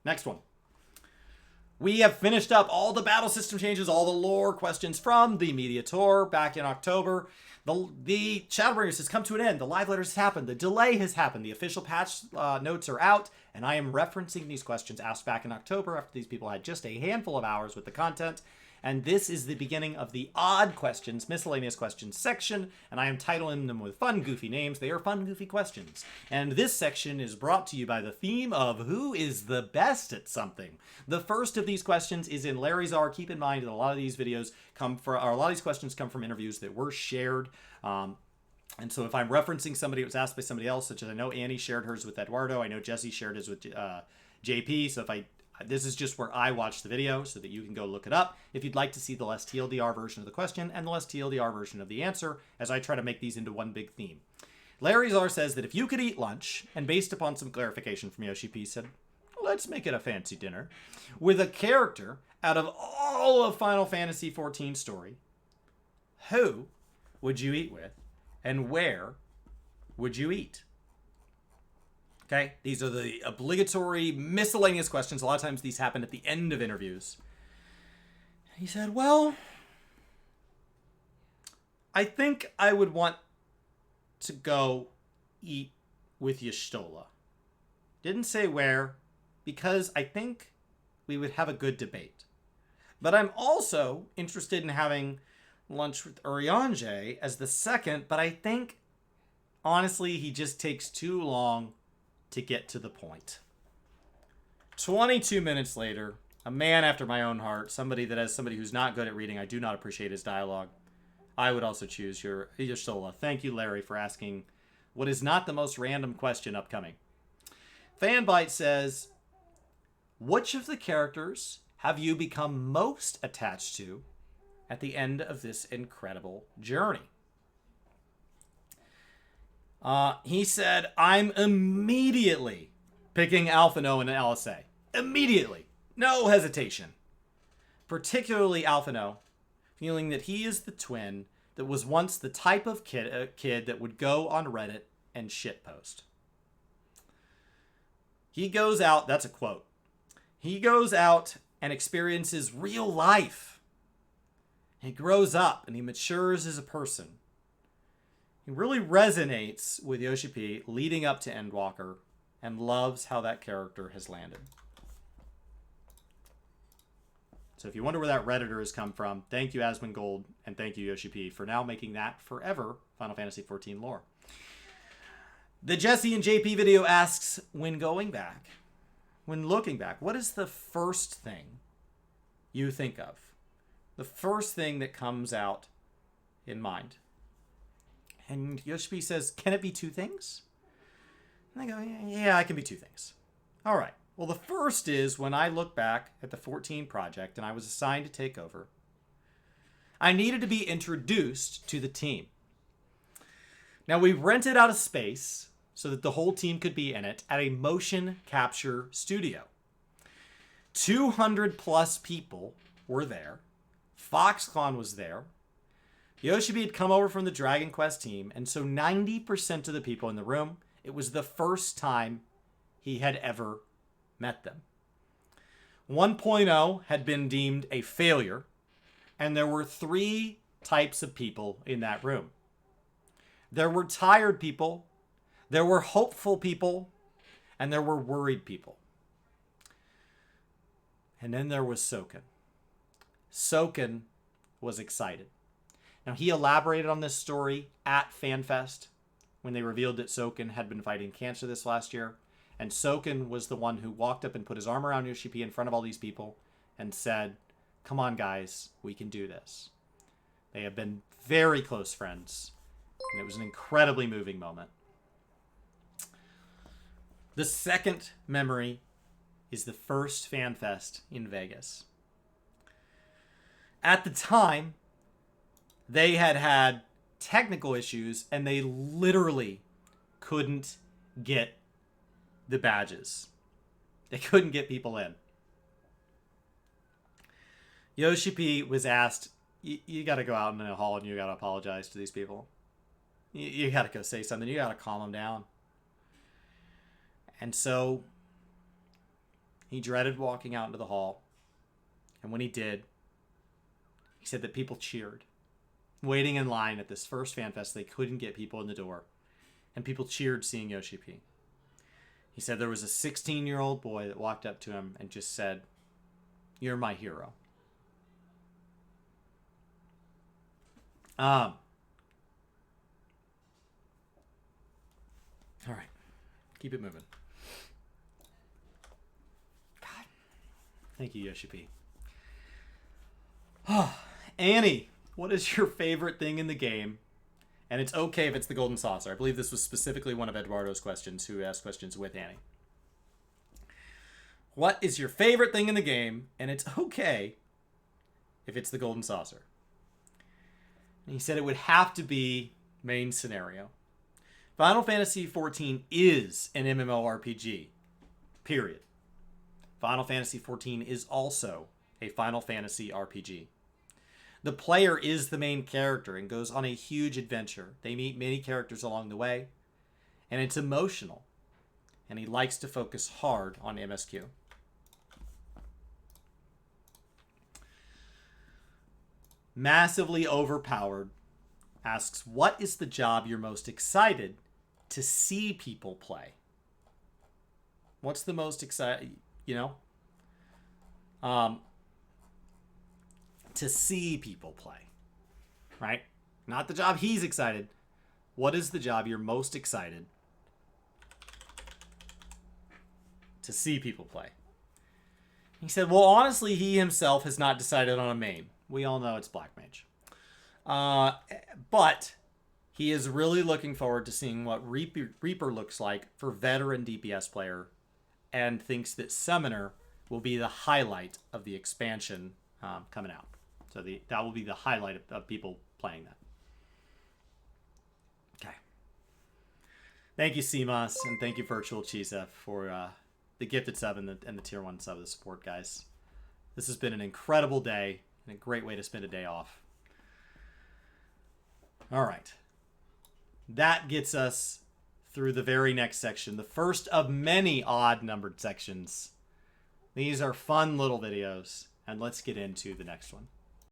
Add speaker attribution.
Speaker 1: Next one. We have finished up all the battle system changes, all the lore questions from the media tour back in October. The Shadowbringers has come to an end. The live letters has happened. The delay has happened. The official patch notes are out. And I am referencing these questions asked back in October after these people had just a handful of hours with the content. And this is the beginning of the odd questions, miscellaneous questions section, and I am titling them with fun, goofy names. They are fun, goofy questions. And this section is brought to you by the theme of who is the best at something. The first of these questions is in Larry's R. Keep in mind that a lot of these videos come from, or a lot of these questions come from interviews that were shared. And so if I'm referencing somebody that was asked by somebody else, such as I know Annie shared hers with Eduardo, I know Jesse shared his with JP, so this is just where I watched the video so that you can go look it up if you'd like to see the less TLDR version of the question and the less TLDR version of the answer as I try to make these into one big theme. Larry Czar says that if you could eat lunch, and based upon some clarification from Yoshi P said, let's make it a fancy dinner, with a character out of all of Final Fantasy XIV story, who would you eat with and where would you eat? Okay, these are the obligatory miscellaneous questions. A lot of times these happen at the end of interviews. He said, well, I think I would want to go eat with Y'shtola. Didn't say where, because I think we would have a good debate. But I'm also interested in having lunch with Urianger as the second, but I think, honestly, he just takes too long to get to the point. 22 minutes later, a man after my own heart, somebody who's not good at reading, I do not appreciate his dialogue. I would also choose your Y'shtola. Thank you, Larry, for asking what is not the most random question upcoming. Fanbite says, which of the characters have you become most attached to at the end of this incredible journey? He said, I'm immediately picking Alphino in an LSA. Immediately. No hesitation. Particularly Alphino, feeling that he is the twin that was once the type of kid that would go on Reddit and shitpost. He goes out, that's a quote. He goes out and experiences real life. He grows up and he matures as a person. He really resonates with Yoshi P leading up to Endwalker and loves how that character has landed. So if you wonder where that Redditor has come from, thank you Asmongold and thank you Yoshi P for now making that forever Final Fantasy XIV lore. The Jesse and JP video asks, when looking back, what is the first thing you think of? The first thing that comes out in mind? And Yoshi P says, can it be two things? And I go, yeah, it can be two things. All right. Well, the first is when I look back at the 14 project and I was assigned to take over, I needed to be introduced to the team. Now, we rented out a space so that the whole team could be in it at a motion capture studio. 200 plus people were there. Foxconn was there. Yoshi B had come over from the Dragon Quest team, and so 90% of the people in the room, it was the first time he had ever met them. 1.0 had been deemed a failure, and there were 3 types of people in that room. There were tired people, there were hopeful people, and there were worried people. And then there was Soken. Soken was excited. Now, he elaborated on this story at FanFest when they revealed that Soken had been fighting cancer this last year. And Soken was the one who walked up and put his arm around Yoshi P in front of all these people and said, come on, guys, we can do this. They have been very close friends, and it was an incredibly moving moment. The second memory is the first FanFest in Vegas. At the time, they had technical issues, and they literally couldn't get the badges. They couldn't get people in. Yoshi P was asked, you got to go out in the hall and you got to apologize to these people. You got to go say something. You got to calm them down. And so He dreaded walking out into the hall. And when he did, he said that people cheered. Waiting in line at this first fan fest, they couldn't get people in the door. And people cheered seeing Yoshi P. He said there was a 16-year-old boy that walked up to him and just said, "You're my hero." All right. Keep it moving. God. Thank you, Yoshi P. Annie, what is your favorite thing in the game? And it's okay if it's the golden saucer. I believe this was specifically one of Eduardo's questions, who asked questions with Annie. What is your favorite thing in the game? And it's okay if it's the golden saucer. And he said it would have to be main scenario. Final Fantasy XIV is an MMORPG. Period. Final Fantasy XIV is also a Final Fantasy RPG. The player is the main character and goes on a huge adventure. They meet many characters along the way, and it's emotional. And he likes to focus hard on MSQ. Massively Overpowered asks, what is the job you're most excited to see people play? What's the most exciting, to see people play, right? Not the job he's excited. What is the job you're most excited to see people play? He said, well, honestly, he himself has not decided on a main. We all know it's Black Mage. But he is really looking forward to seeing what Reaper looks like for veteran DPS player, and thinks that Summoner will be the highlight of the expansion coming out. So that will be the highlight of people playing that. Okay. Thank you, CMOS, and thank you, Virtual Cheesa, for the gifted sub and the tier 1 sub of the support, guys. This has been an incredible day and a great way to spend a day off. All right. That gets us through the very next section, the first of many odd-numbered sections. These are fun little videos, and let's get into the next one.